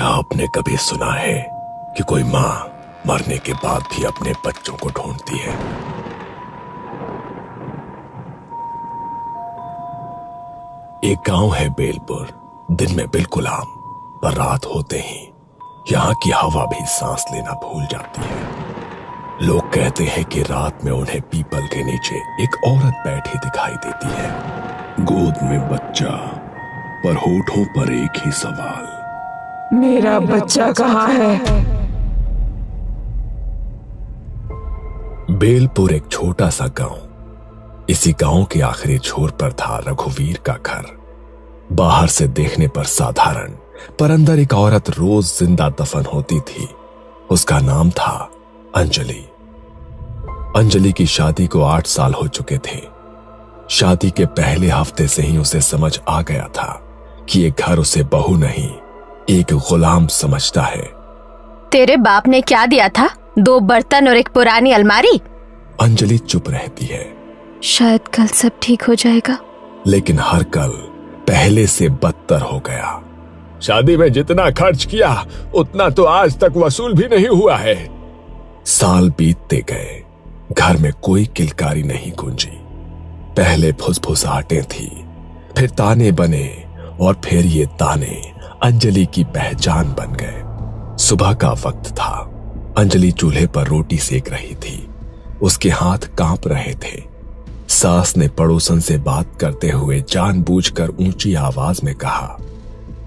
क्या आपने कभी सुना है कि कोई माँ मरने के बाद भी अपने बच्चों को ढूंढती है? एक गांव है बेलपुर। दिन में बिल्कुल आम, पर रात होते ही यहां की हवा भी सांस लेना भूल जाती है। लोग कहते हैं कि रात में उन्हें पीपल के नीचे एक औरत बैठी दिखाई देती है, गोद में बच्चा, पर होठों पर एक ही सवाल, मेरा बच्चा कहाँ है? बेलपुर एक छोटा सा गांव। इसी गांव के आखिरी छोर पर था रघुवीर का घर। बाहर से देखने पर साधारण, पर अंदर एक औरत रोज जिंदा दफन होती थी। उसका नाम था अंजलि। अंजलि की शादी को 8 साल हो चुके थे। शादी के पहले हफ्ते से ही उसे समझ आ गया था कि ये घर उसे बहू नहीं, एक गुलाम समझता है। तेरे बाप ने क्या दिया था? 2 बर्तन और एक पुरानी अलमारी? अंजलि चुप रहती है। शायद कल सब ठीक हो जाएगा। लेकिन हर कल पहले से बदतर हो गया। शादी में जितना खर्च किया उतना तो आज तक वसूल भी नहीं हुआ है। साल बीतते गए, घर में कोई किलकारी नहीं गूंजी। पहले फुसफुसाहटें थी, फिर ताने बने, और फिर ये ताने अंजलि की पहचान बन गए। सुबह का वक्त था। अंजलि चूल्हे पर रोटी सेक रही थी। उसके हाथ कांप रहे थे। सास ने पड़ोसन से बात करते हुए जानबूझकर ऊंची आवाज में कहा,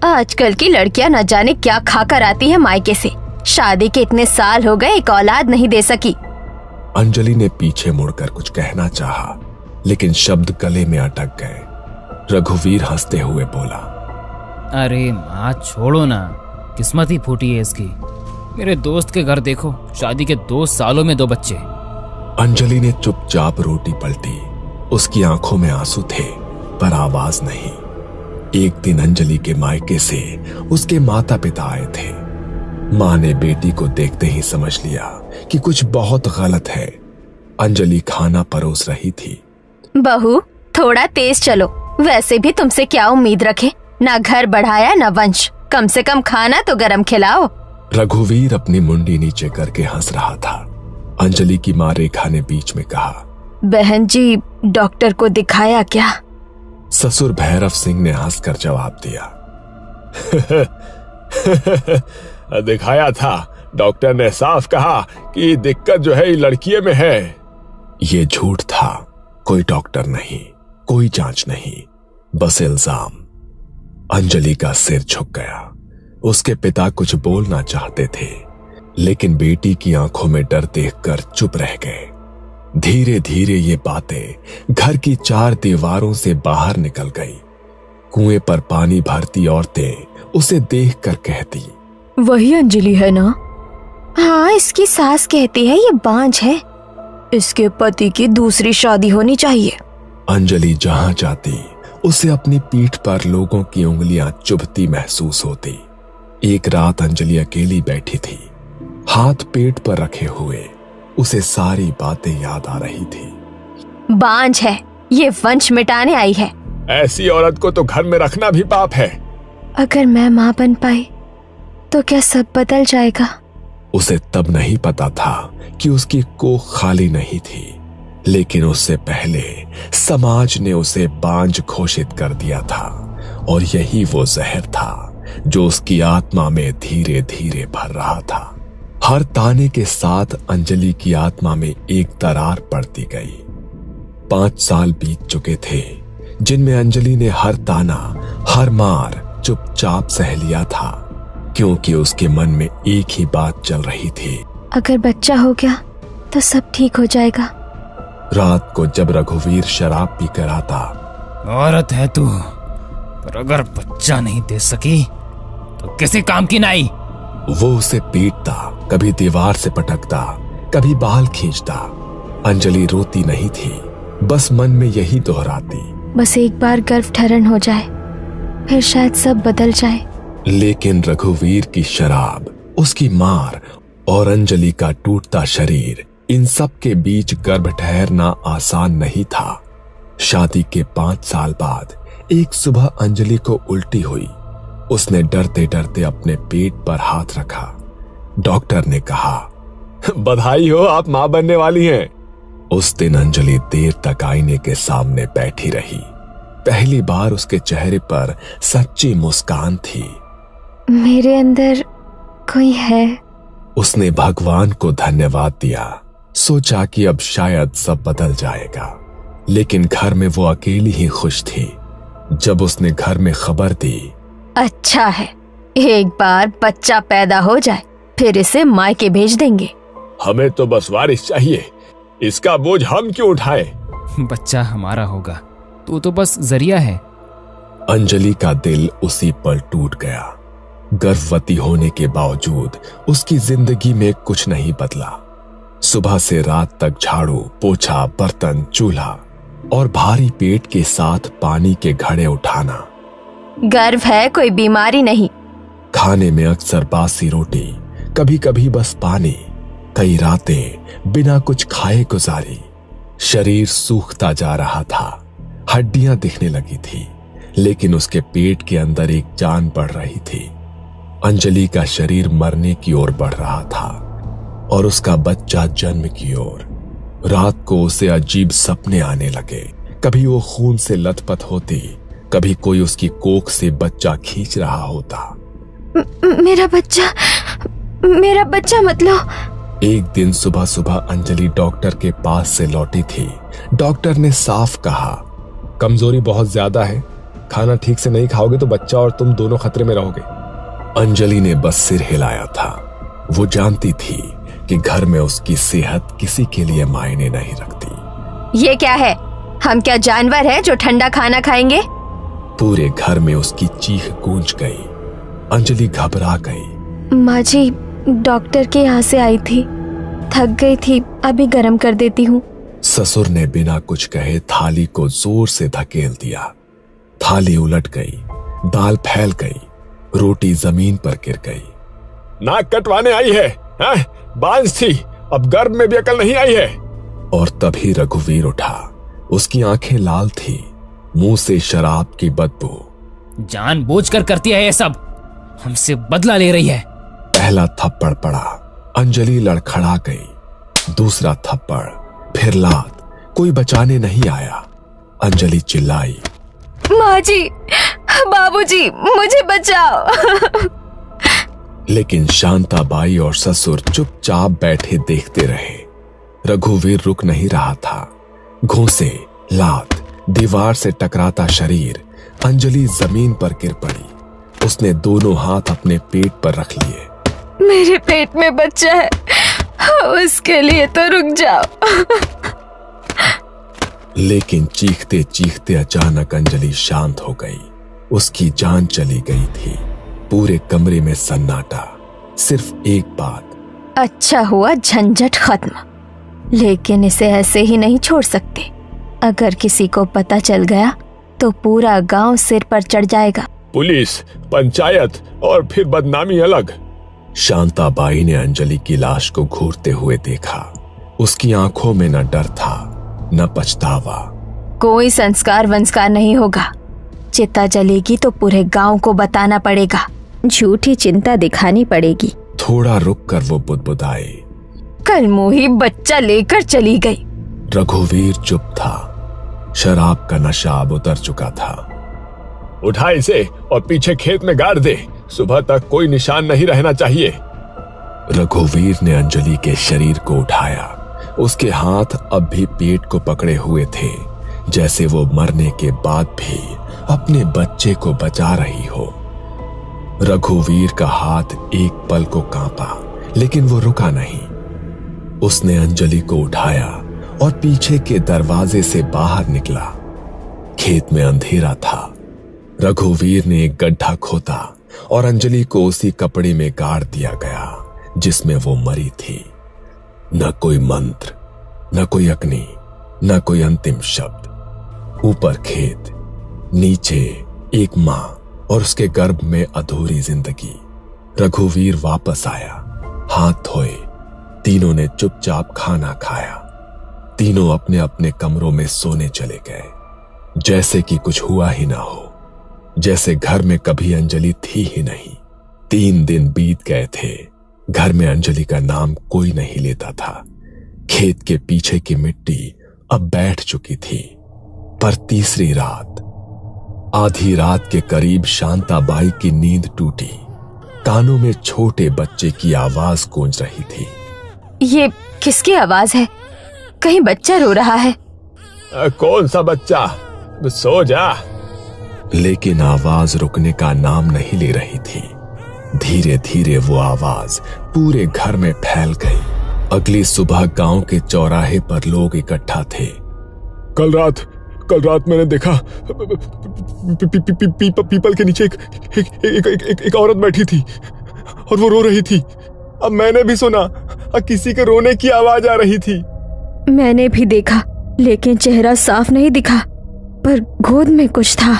आजकल की लड़कियां न जाने क्या खाकर आती है मायके से। शादी के इतने साल हो गए, एक औलाद नहीं दे सकी। अंजलि ने पीछे मुड़कर कुछ कहना चाहा, लेकिन शब्द गले में अटक गए। रघुवीर हंसते हुए बोला, अरे माँ छोड़ो ना, किस्मत ही फूटी है इसकी। मेरे दोस्त के घर देखो, शादी के 2 सालों में 2 बच्चे। अंजलि ने चुपचाप रोटी पलटी। उसकी आंखों में आंसू थे, पर आवाज नहीं। एक दिन अंजलि के मायके से उसके माता पिता आए थे। माँ ने बेटी को देखते ही समझ लिया कि कुछ बहुत गलत है। अंजलि खाना परोस रही थी। बहू, थोड़ा तेज चलो। वैसे भी तुमसे क्या उम्मीद रखे? ना घर बढ़ाया ना वंश, कम से कम खाना तो गरम खिलाओ। रघुवीर अपनी मुंडी नीचे करके हंस रहा था। अंजलि की माँ रेखा ने बीच में कहा, बहन जी, डॉक्टर को दिखाया क्या? ससुर भैरव सिंह ने हंसकर जवाब दिया, दिखाया था। डॉक्टर ने साफ कहा कि दिक्कत जो है लड़कियों में है। ये झूठ था। कोई डॉक्टर नहीं, कोई जांच नहीं, बस इल्जाम। अंजलि का सिर झुक गया। उसके पिता कुछ बोलना चाहते थे, लेकिन बेटी की आंखों में डर देखकर चुप रह गए। धीरे धीरे ये बातें घर की 4 दीवारों से बाहर निकल गई। कुएं पर पानी भरती औरतें उसे देखकर कहती, वही अंजलि है ना? हाँ, इसकी सास कहती है ये बांझ है, इसके पति की दूसरी शादी होनी चाहिए। अंजलि जहां जाती उसे अपनी पीठ पर लोगों की उंगलियां चुभती महसूस होती। एक रात अंजलि अकेली बैठी थी, हाथ पेट पर रखे हुए। उसे सारी बातें याद आ रही थी। बांझ है, ये वंश मिटाने आई है। ऐसी औरत को तो घर में रखना भी पाप है। अगर मैं माँ बन पाई तो क्या सब बदल जाएगा? उसे तब नहीं पता था कि उसकी कोख खाली नहीं थी, लेकिन उससे पहले समाज ने उसे बांझ घोषित कर दिया था, और यही वो जहर था जो उसकी आत्मा में धीरे धीरे भर रहा था। हर ताने के साथ अंजलि की आत्मा में एक दरार पड़ती गई। 5 साल बीत चुके थे, जिनमें अंजलि ने हर ताना, हर मार चुपचाप सह लिया था, क्योंकि उसके मन में एक ही बात चल रही थी, अगर बच्चा हो गया तो सब ठीक हो जाएगा। रात को जब रघुवीर शराब पीकर आता, औरत है तू, पर अगर बच्चा नहीं दे सकी तो किसी काम की नहीं। वो उसे पीटता, कभी दीवार से पटकता, कभी बाल खींचता। अंजलि रोती नहीं थी, बस मन में यही दोहराती, बस एक बार गर्भधारण हो जाए, फिर शायद सब बदल जाए। लेकिन रघुवीर की शराब, उसकी मार और अंजलि का टूटता शरीर, इन सब के बीच गर्भ ठहरना आसान नहीं था। शादी के 5 साल बाद एक सुबह अंजलि को उल्टी हुई। उसने डरते डरते अपने पेट पर हाथ रखा। डॉक्टर ने कहा, बधाई हो, आप मां बनने वाली हैं। उस दिन अंजलि देर तक आईने के सामने बैठी रही। पहली बार उसके चेहरे पर सच्ची मुस्कान थी। मेरे अंदर कोई है। उसने भगवान को धन्यवाद दिया। सोचा कि अब शायद सब बदल जाएगा, लेकिन घर में वो अकेली ही खुश थी। जब उसने घर में खबर दी, अच्छा है, एक बार बच्चा पैदा हो जाए फिर इसे मायके भेज देंगे। हमें तो बस वारिस चाहिए, इसका बोझ हम क्यों उठाएं? बच्चा हमारा होगा, तू तो बस जरिया है। अंजलि का दिल उसी पल टूट गया। गर्भवती होने के बावजूद उसकी जिंदगी में कुछ नहीं बदला। सुबह से रात तक झाड़ू, पोछा, बर्तन, चूल्हा और भारी पेट के साथ पानी के घड़े उठाना। गर्व है, कोई बीमारी नहीं। खाने में अक्सर बासी रोटी, कभी कभी बस पानी। कई रातें बिना कुछ खाए गुजारी। शरीर सूखता जा रहा था, हड्डियां दिखने लगी थी, लेकिन उसके पेट के अंदर एक जान बढ़ रही थी। अंजलि का शरीर मरने की ओर बढ़ रहा था और उसका बच्चा जन्म की ओर। रात को उसे अजीब सपने आने लगे। कभी वो खून से लथपथ होती, कभी कोई उसकी कोख से बच्चा खींच रहा होता। मेरा बच्चा मतलब। एक दिन सुबह सुबह अंजलि डॉक्टर के पास से लौटी थी। डॉक्टर ने साफ कहा, कमजोरी बहुत ज्यादा है, खाना ठीक से नहीं खाओगे तो बच्चा और तुम दोनों खतरे में रहोगे। अंजलि ने बस सिर हिलाया था। वो जानती थी कि घर में उसकी सेहत किसी के लिए मायने नहीं रखती। ये क्या है? हम क्या जानवर हैं जो ठंडा खाना खाएंगे? पूरे घर में उसकी चीख गूंज गई। अंजलि घबरा गई। माँ जी, डॉक्टर के यहाँ से आई थी, थक गई थी, अभी गर्म कर देती हूँ। ससुर ने बिना कुछ कहे थाली को जोर से धकेल दिया। थाली उलट गई, दाल फैल गई, रोटी जमीन पर गिर गई। नाक कटवाने आई है, बांझ थी, अब गर्भ में भी अकल नहीं आई है। और तभी रघुवीर उठा। उसकी आंखें लाल थी, मुंह से शराब की बदबू। जानबूझकर करती है ये सब, हमसे बदला ले रही है। पहला थप्पड़ पड़ा, अंजलि लड़खड़ा गई। दूसरा थप्पड़, फिर लात। कोई बचाने नहीं आया। अंजलि चिल्लाई, माँ जी, बाबूजी, मुझे बचाओ। लेकिन शांताबाई और ससुर चुपचाप बैठे देखते रहे। रघुवीर रुक नहीं रहा था। घूंसे, लात, दीवार से टकराता शरीर। अंजलि जमीन पर गिर पड़ी। उसने दोनों हाथ अपने पेट पर रख लिए। मेरे पेट में बच्चा है, उसके लिए तो रुक जाओ। लेकिन चीखते चीखते अचानक अंजलि शांत हो गई। उसकी जान चली गई थी। पूरे कमरे में सन्नाटा। सिर्फ एक बात, अच्छा हुआ झंझट खत्म, लेकिन इसे ऐसे ही नहीं छोड़ सकते। अगर किसी को पता चल गया तो पूरा गांव सिर पर चढ़ जाएगा। पुलिस, पंचायत और फिर बदनामी अलग। शांताबाई ने अंजलि की लाश को घूरते हुए देखा। उसकी आंखों में न डर था न पछतावा। कोई संस्कार वंस्कार नहीं होगा। चिता जलेगी तो पूरे गांव को बताना पड़ेगा, झूठी चिंता दिखानी पड़ेगी। थोड़ा रुक कर वो बुदबुदाए, कल मोही बच्चा लेकर चली गई। रघुवीर चुप था। शराब का नशा अब उतर चुका था। उठा इसे और पीछे खेत में गाड़ दे, सुबह तक कोई निशान नहीं रहना चाहिए। रघुवीर ने अंजलि के शरीर को उठाया। उसके हाथ अब भी पेट को पकड़े हुए थे, जैसे वो मरने के बाद भी अपने बच्चे को बचा रही हो। रघुवीर का हाथ एक पल को कांपा, लेकिन वो रुका नहीं। उसने अंजलि को उठाया और पीछे के दरवाजे से बाहर निकला। खेत में अंधेरा था। रघुवीर ने एक गड्ढा खोदा और अंजलि को उसी कपड़े में गाड़ दिया गया जिसमें वो मरी थी। न कोई मंत्र, न कोई अग्नि, न कोई अंतिम शब्द। ऊपर खेत, नीचे एक मां और उसके गर्भ में अधूरी जिंदगी। रघुवीर वापस आया, हाथ धोए। तीनों ने चुपचाप खाना खाया। तीनों अपने अपने कमरों में सोने चले गए, जैसे कि कुछ हुआ ही ना हो। जैसे घर में कभी अंजलि थी ही नहीं। 3 दिन बीत गए थे, घर में अंजलि का नाम कोई नहीं लेता था। खेत के पीछे की मिट्टी अब बैठ चुकी थी। पर तीसरी रात, आधी रात के करीब शांताबाई की नींद टूटी। कानों में छोटे बच्चे की आवाज गूंज रही थी। ये किसकी आवाज है? कहीं बच्चा रो रहा है? कौन सा बच्चा? सो जा। लेकिन आवाज रुकने का नाम नहीं ले रही थी। धीरे धीरे वो आवाज पूरे घर में फैल गई। अगली सुबह गांव के चौराहे पर लोग इकट्ठा थे। कल रात मैंने देखा पीपल के नीचे एक औरत बैठी थी और वो रो रही थी। अब मैंने भी सुना, किसी के रोने की आवाज आ रही थी। मैंने भी देखा, लेकिन चेहरा साफ नहीं दिखा, पर गोद में कुछ था।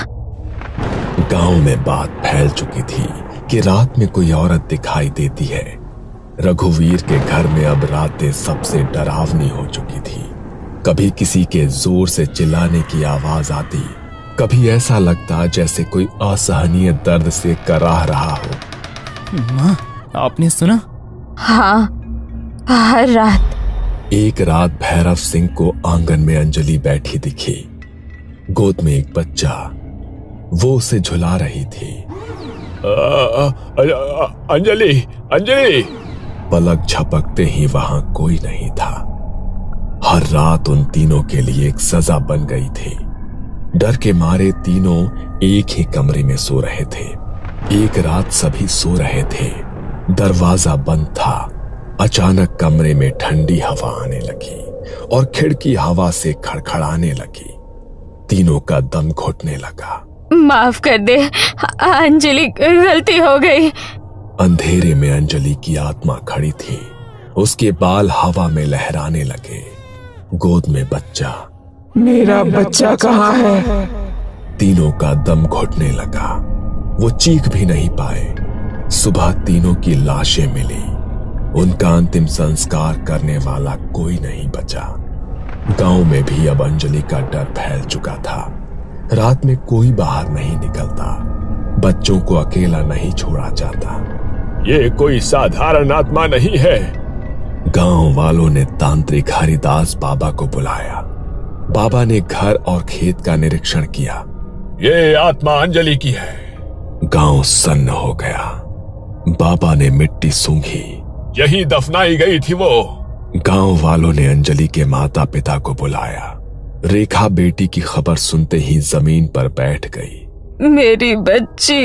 गांव में बात फैल चुकी थी कि रात में कोई औरत दिखाई देती है। रघुवीर के घर में अब रातें सबसे डरावनी हो चुकी थी। कभी किसी के जोर से चिल्लाने की आवाज आती, कभी ऐसा लगता जैसे कोई असहनीय दर्द से कराह रहा हो। माँ, आपने सुना? हाँ, हर रात। एक रात भैरव सिंह को आंगन में अंजलि बैठी दिखी, गोद में एक बच्चा। वो उसे झुला रही थी। अंजलि। पलक झपकते ही वहां कोई नहीं था। हर रात उन तीनों के लिए एक सजा बन गई थी। डर के मारे तीनों एक ही कमरे में सो रहे थे। एक रात सभी सो रहे थे, दरवाजा बंद था। अचानक कमरे में ठंडी हवा आने लगी और खिड़की हवा से खड़खड़ाने लगी। तीनों का दम घुटने लगा। माफ कर दे अंजलि, गलती हो गई। अंधेरे में अंजलि की आत्मा खड़ी थी। उसके बाल हवा में लहराने लगे। गोद में बच्चा। मेरा बच्चा कहाँ है? तीनों का दम घुटने लगा। वो चीख भी नहीं पाए। सुबह तीनों की लाशें मिली। उनका अंतिम संस्कार करने वाला कोई नहीं बचा। गांव में भी अब अंजलि का डर फैल चुका था। रात में कोई बाहर नहीं निकलता। बच्चों को अकेला नहीं छोड़ा जाता। ये कोई साधारण आत्मा नहीं है। गांव वालों ने तांत्रिक हरिदास बाबा को बुलाया। बाबा ने घर और खेत का निरीक्षण किया। ये आत्मा अंजलि की है। गांव सन्न हो गया। बाबा ने मिट्टी सूंघी। यही दफनाई गई थी वो। गांव वालों ने अंजलि के माता पिता को बुलाया। रेखा बेटी की खबर सुनते ही जमीन पर बैठ गई। मेरी बच्ची।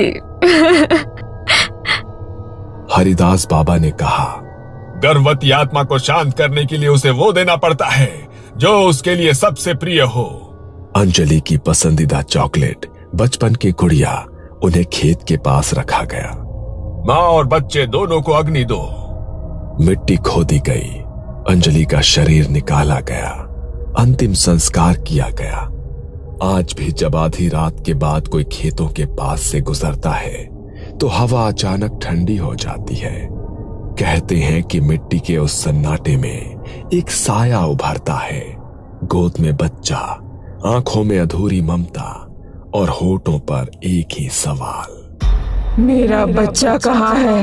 हरिदास बाबा ने कहा, गर्भवती आत्मा को शांत करने के लिए उसे वो देना पड़ता है जो उसके लिए सबसे प्रिय हो। अंजलि की पसंदीदा चॉकलेट, बचपन की गुड़िया, उन्हें खेत के पास रखा गया। माँ और बच्चे दोनों को अग्नि दो। मिट्टी खोदी गई। अंजलि का शरीर निकाला गया। अंतिम संस्कार किया गया। आज भी जब आधी रात के बाद कोई खेतों के पास से गुजरता है तो हवा अचानक ठंडी हो जाती है। कहते हैं कि मिट्टी के उस सन्नाटे में एक साया उभरता है। गोद में बच्चा, आंखों में अधूरी ममता और होठों पर एक ही सवाल, मेरा बच्चा कहाँ है?